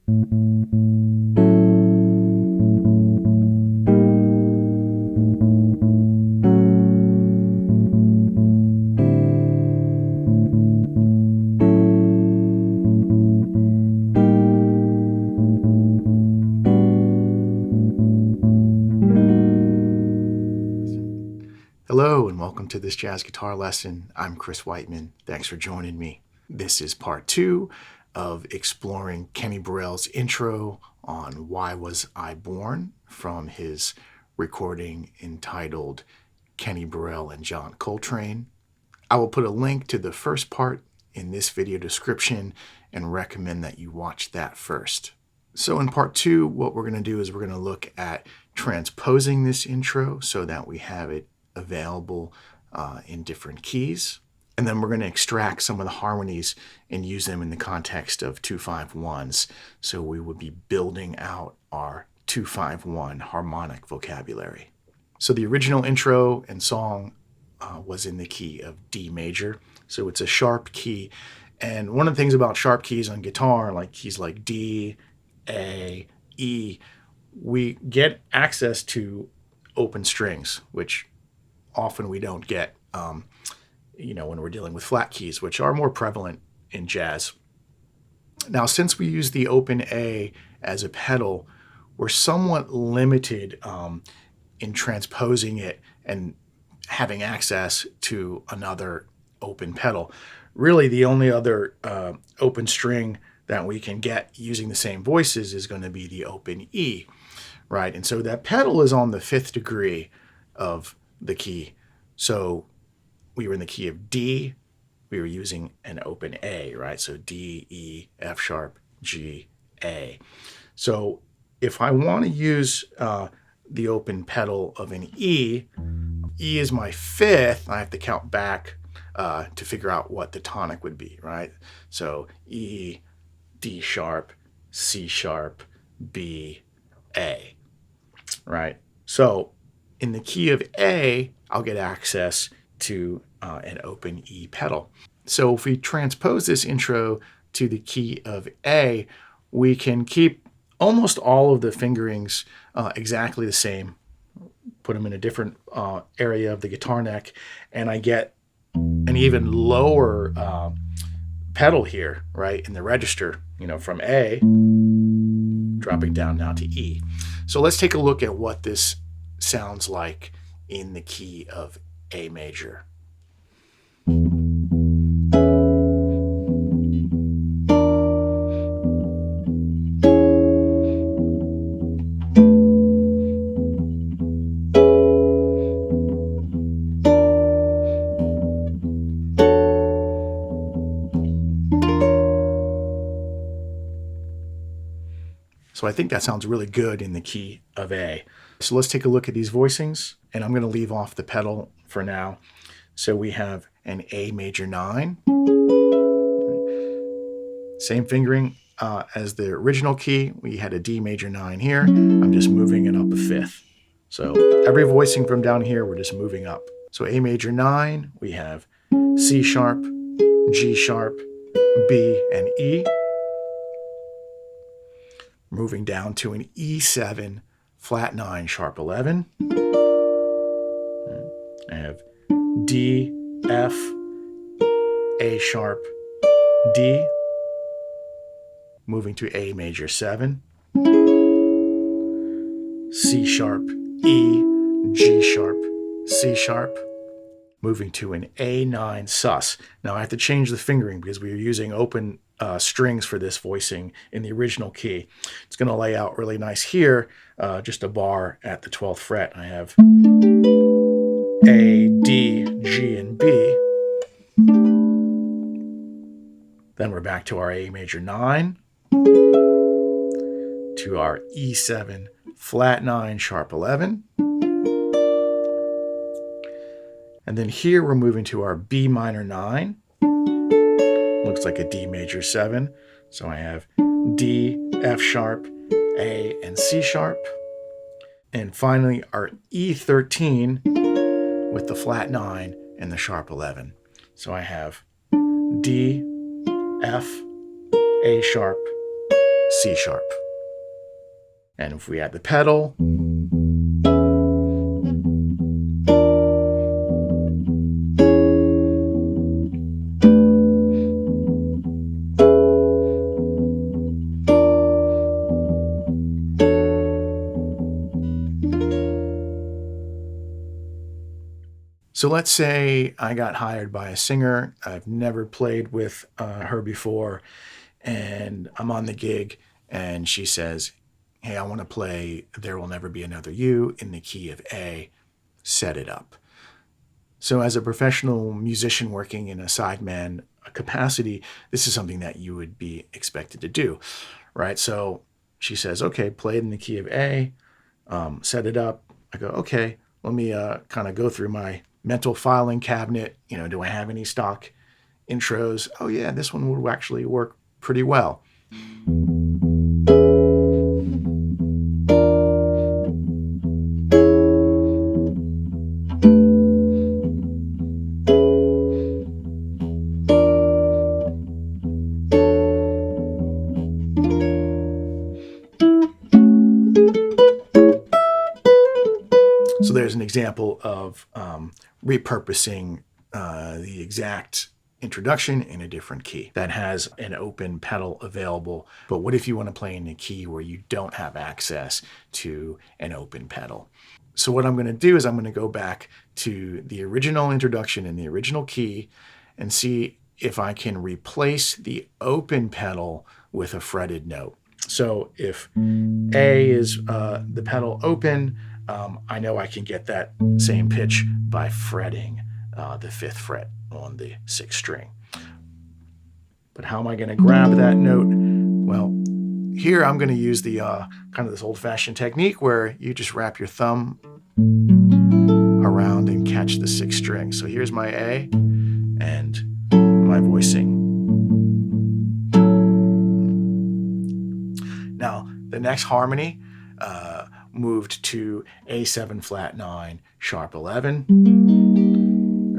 Hello and welcome to this jazz guitar lesson. I'm Chris Whiteman. Thanks for joining me. This is part 2 of exploring Kenny Burrell's intro on Why Was I Born from his recording entitled Kenny Burrell and John Coltrane. I will put a link to the first part in this video description and recommend that you watch that first. So in part 2, what we're going to do is we're going to look at transposing this intro so that we have it available in different keys. And then we're going to extract some of the harmonies and use them in the context of 2-5-1s. So we would be building out our 2-5-1 harmonic vocabulary. So the original intro and song was in the key of D major. So it's a sharp key. And one of the things about sharp keys on guitar, like keys like D, A, E, we get access to open strings, which often we don't get, when we're dealing with flat keys, which are more prevalent in jazz. Now, since we use the open A as a pedal, we're somewhat limited in transposing it and having access to another open pedal. Really, the only other open string that we can get using the same voices is going to be the open E, right? And so that pedal is on the 5th degree of the key. So we were in the key of D, we were using an open A, right? So D, E, F sharp, G, A. So if I want to use the open pedal of an E, E is my 5th, I have to count back to figure out what the tonic would be, right? So E, D sharp, C sharp, B, A, right? So in the key of A, I'll get access to an open E pedal. So if we transpose this intro to the key of A, we can keep almost all of the fingerings exactly the same, put them in a different area of the guitar neck, and I get an even lower pedal here, right, in the register, from A, dropping down now to E. So let's take a look at what this sounds like in the key of A major. So I think that sounds really good in the key of A. So let's take a look at these voicings, and I'm going to leave off the pedal for now. So we have an A major 9, same fingering as the original key. We had a D major 9 here. I'm just moving it up a 5th. So every voicing from down here, we're just moving up. So A major 9, we have C sharp, G sharp, B, and E. Moving down to an E7, flat 9, sharp 11. I have D, F, A sharp, D. Moving to A major 7. C sharp, E, G sharp, C sharp. Moving to an A9 sus. Now I have to change the fingering because we are using open strings for this voicing in the original key. It's going to lay out really nice here, just a bar at the 12th fret. I have A, D, G, and B. Then we're back to our A major 9, to our E7 flat 9 sharp 11. And then here we're moving to our B minor 9. Looks like a D major 7. So I have D, F sharp, A, and C sharp. And finally our E13 with the flat 9 and the sharp 11. So I have D, F, A sharp, C sharp. And if we add the pedal, so let's say I got hired by a singer. I've never played with her before, and I'm on the gig, and she says, hey, I want to play There Will Never Be Another You in the key of A. Set it up. So as a professional musician working in a sideman capacity, this is something that you would be expected to do, right? So she says, okay, play it in the key of A, set it up. I go, okay, let me kind of go through my mental filing cabinet. Do I have any stock intros? Oh yeah, this one would actually work pretty well. So there's an example of repurposing the exact introduction in a different key that has an open pedal available. But what if you want to play in a key where you don't have access to an open pedal? So what I'm going to do is I'm going to go back to the original introduction in the original key and see if I can replace the open pedal with a fretted note. So if A is the pedal open, I know I can get that same pitch by fretting the 5th fret on the 6th string. But how am I going to grab that note? Well, here I'm going to use the kind of this old-fashioned technique where you just wrap your thumb around and catch the 6th string. So here's my A and my voicing. Now, the next harmony moved to A7 flat 9 sharp 11.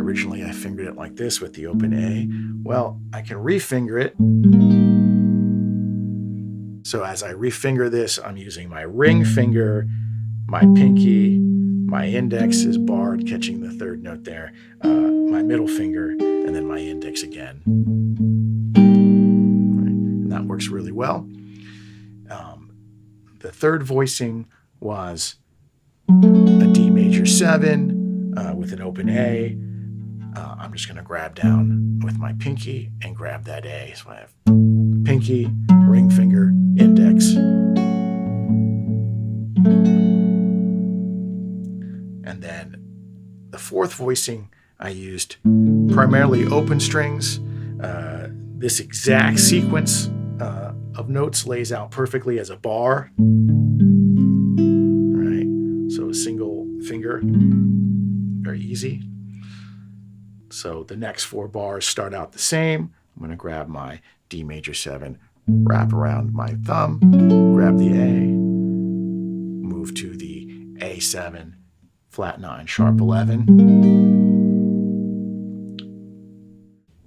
Originally I fingered it like this with the open A. Well, I can refinger it. So as I refinger this, I'm using my ring finger, my pinky, my index is barred, catching the 3rd note there, my middle finger, and then my index again. Right. And that works really well. The 3rd voicing was a D major 7 with an open A. I'm just going to grab down with my pinky and grab that A. So I have pinky, ring finger, index. And then the 4th voicing, I used primarily open strings. This exact sequence of notes lays out perfectly as a bar. All right, so a single finger, very easy. So the next 4 bars start out the same. I'm going to grab my D major 7, wrap around my thumb, grab the A, move to the A7 flat 9 sharp 11.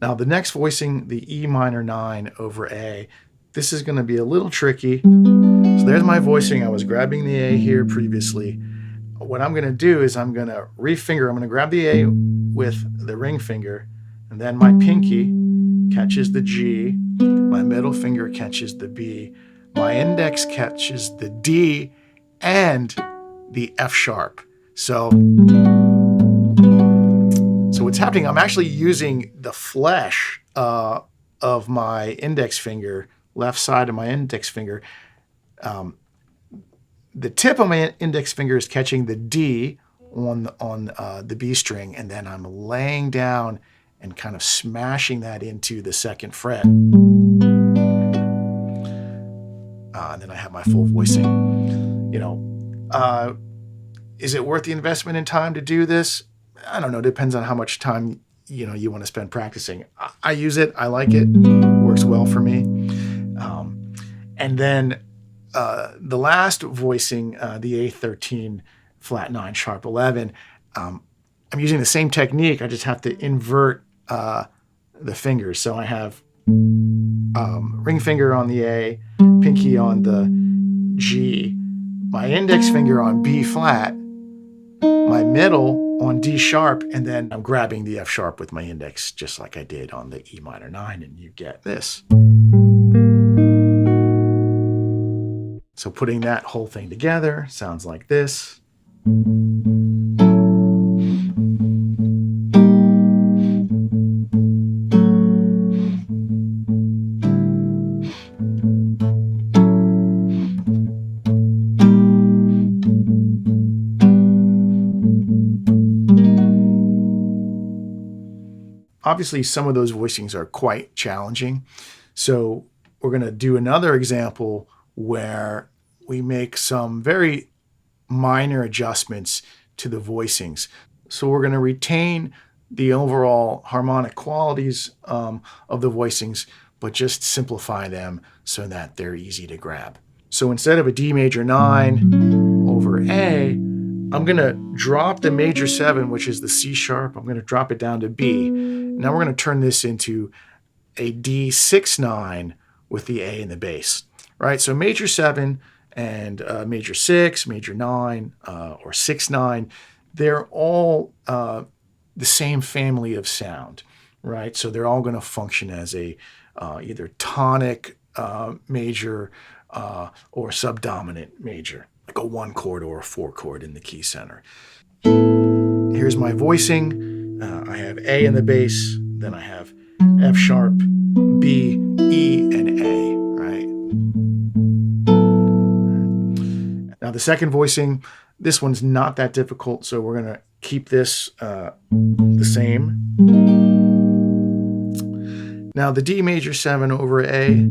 Now the next voicing, the E minor 9 over A, this is going to be a little tricky. So there's my voicing. I was grabbing the A here previously. What I'm going to do is I'm going to refinger. I'm going to grab the A with the ring finger, and then my pinky catches the G, my middle finger catches the B, my index catches the D and the F sharp. So what's happening, I'm actually using the flesh of my index finger, left side of my index finger. The tip of my index finger is catching the D on the B string, and then I'm laying down and kind of smashing that into the 2nd fret. And then I have my full voicing. Is it worth the investment in time to do this? I don't know. It depends on how much time you want to spend practicing. I use it. I like it. It works well for me. And then the last voicing, the A13 flat 9 sharp 11, I'm using the same technique. I just have to invert the fingers. So I have ring finger on the A, pinky on the G, my index finger on B flat, my middle on D sharp, and then I'm grabbing the F sharp with my index just like I did on the E minor 9, and you get this. So putting that whole thing together sounds like this. Obviously, some of those voicings are quite challenging. So we're going to do another example where we make some very minor adjustments to the voicings. So we're going to retain the overall harmonic qualities of the voicings, but just simplify them so that they're easy to grab. So instead of a D major 9 over A, I'm going to drop the major 7, which is the C sharp. I'm going to drop it down to B. Now we're going to turn this into a D6-9 with the A in the bass, right? So major 7 and major 6, major 9, or 6-9, they're all the same family of sound, right? So they're all going to function as a either tonic major or subdominant major, like a 1 chord or a 4 chord in the key center. Here's my voicing. I have A in the bass, then I have F sharp, B, E, and A, right? Now the second voicing, this one's not that difficult, so we're going to keep this the same. Now the D major 7 over A,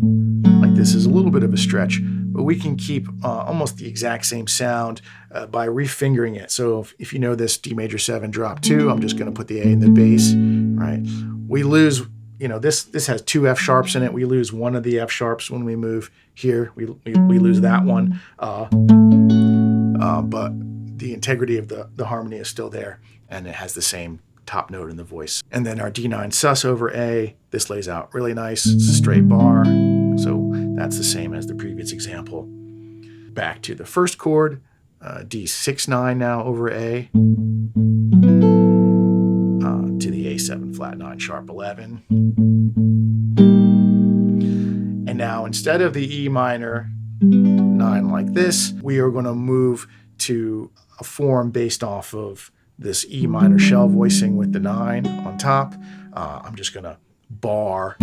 like this, is a little bit of a stretch, but we can keep almost the exact same sound by refingering it. So if you know this D major 7 drop 2, I'm just going to put the A in the bass, right? We lose, this has 2 F sharps in it. We lose one of the F sharps when we move here. We lose that one, but the integrity of the harmony is still there, and it has the same top note in the voice. And then our D9 sus over A, this lays out really nice. It's a straight bar, so that's the same as the previous example. Back to the first chord, D6-9 now over A, to the A7 flat 9 sharp 11. And now instead of the E minor 9 like this, we are going to move to a form based off of this E minor shell voicing with the 9 on top. I'm just going to bar.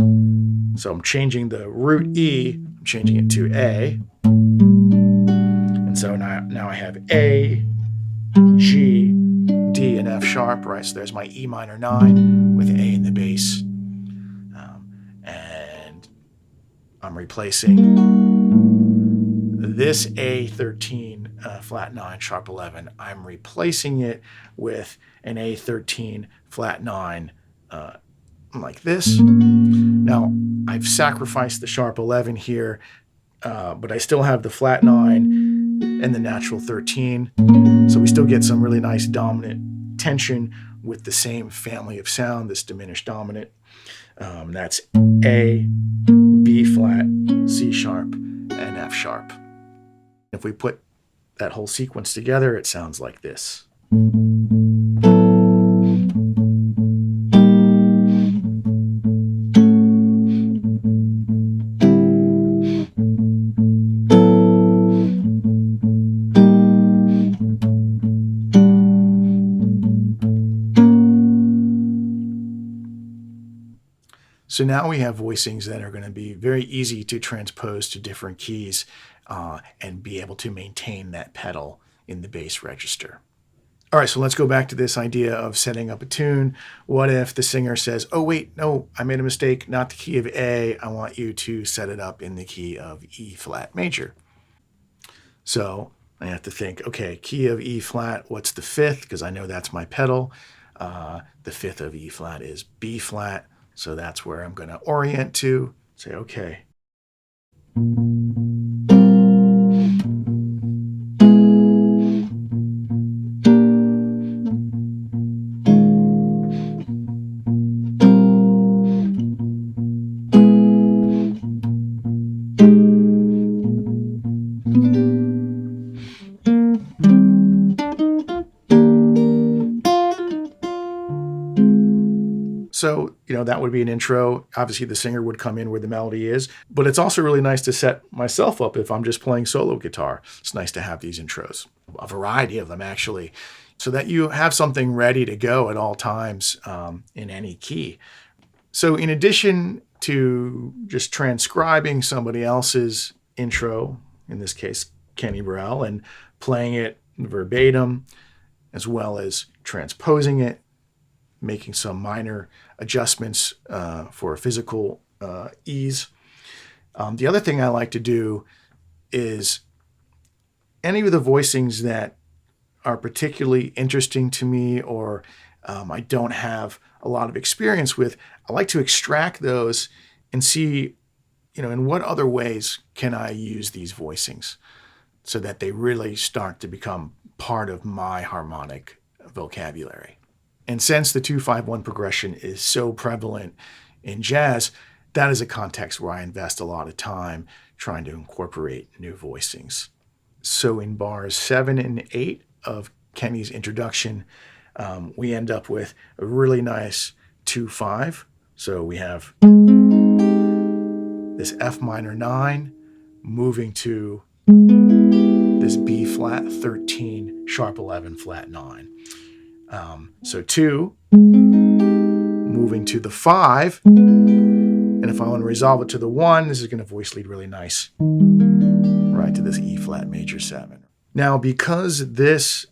So I'm changing the root E, I'm changing it to A. And so now I have A, G, D, and F sharp, right? So there's my E minor 9 with A in the bass. And I'm replacing this A13 flat 9 sharp 11. I'm replacing it with an A13 flat 9 like this. Now I've sacrificed the sharp 11 here, but I still have the flat 9 and the natural 13. So we still get some really nice dominant tension with the same family of sound, this diminished dominant. That's A, B flat, C sharp, and F sharp. If we put that whole sequence together, it sounds like this. So now we have voicings that are going to be very easy to transpose to different keys and be able to maintain that pedal in the bass register. All right, so let's go back to this idea of setting up a tune. What if the singer says, oh wait, no, I made a mistake, not the key of A. I want you to set it up in the key of E flat major. So I have to think, okay, key of E flat, what's the 5th? Because I know that's my pedal. The 5th of E flat is B flat. So that's where I'm going to orient to, say, okay. So, that would be an intro. Obviously, the singer would come in where the melody is, but it's also really nice to set myself up if I'm just playing solo guitar. It's nice to have these intros, a variety of them actually, so that you have something ready to go at all times in any key. So in addition to just transcribing somebody else's intro, in this case, Kenny Burrell, and playing it verbatim, as well as transposing it, making some minor adjustments for physical ease. The other thing I like to do is any of the voicings that are particularly interesting to me or I don't have a lot of experience with, I like to extract those and see, in what other ways can I use these voicings so that they really start to become part of my harmonic vocabulary. And since the 2-5-1 progression is so prevalent in jazz, that is a context where I invest a lot of time trying to incorporate new voicings. So in bars 7 and 8 of Kenny's introduction, we end up with a really nice 2-5. So we have this F minor 9 moving to this B flat 13, sharp 11, flat 9. So 2, moving to the 5, and if I want to resolve it to the 1, this is going to voice lead really nice right to this E flat major 7. Now, because this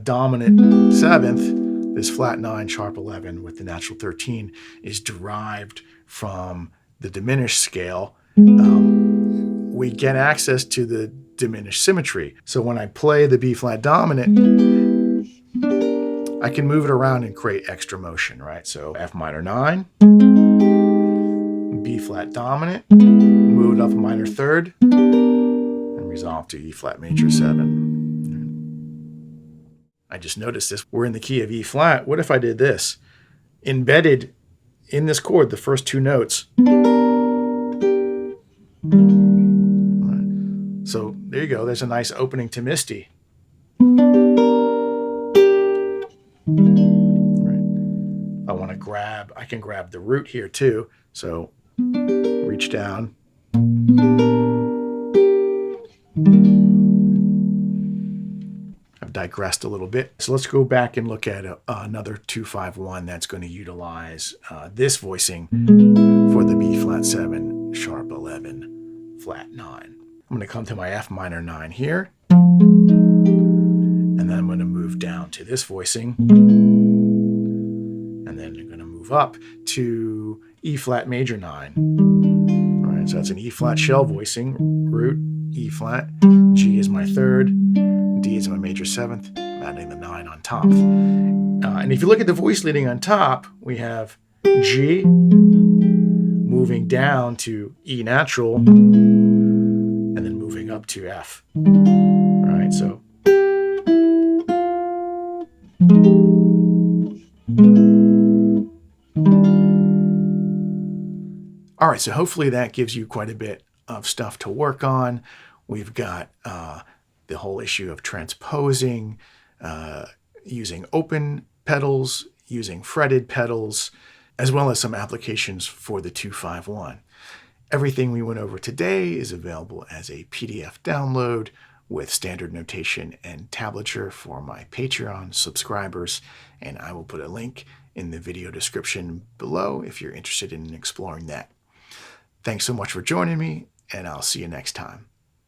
dominant 7th, this flat 9, sharp 11 with the natural 13, is derived from the diminished scale, we get access to the diminished symmetry. So when I play the B flat dominant, I can move it around and create extra motion, right? So F minor 9, B flat dominant, move it up a minor 3rd, and resolve to E flat major 7. I just noticed this. We're in the key of E flat. What if I did this? Embedded in this chord, the first 2 notes. Right. So there you go. There's a nice opening to Misty. I can grab the root here too. So reach down. I've digressed a little bit. So let's go back and look at another 2-5-1 that's going to utilize this voicing for the B flat 7, sharp 11, flat 9. I'm going to come to my F minor 9 here. And then I'm going to move down to this voicing. And then I'm going to move up to E flat major 9. All right, so that's an E flat shell voicing, root, E flat, G is my 3rd, D is my major 7th, I'm adding the 9 on top. And if you look at the voice leading on top, we have G moving down to E natural, and then moving up to F. All right, so. All right, so hopefully that gives you quite a bit of stuff to work on. We've got the whole issue of transposing, using open pedals, using fretted pedals, as well as some applications for the 2-5-1. Everything we went over today is available as a PDF download with standard notation and tablature for my Patreon subscribers, and I will put a link in the video description below if you're interested in exploring that. Thanks so much for joining me, and I'll see you next time.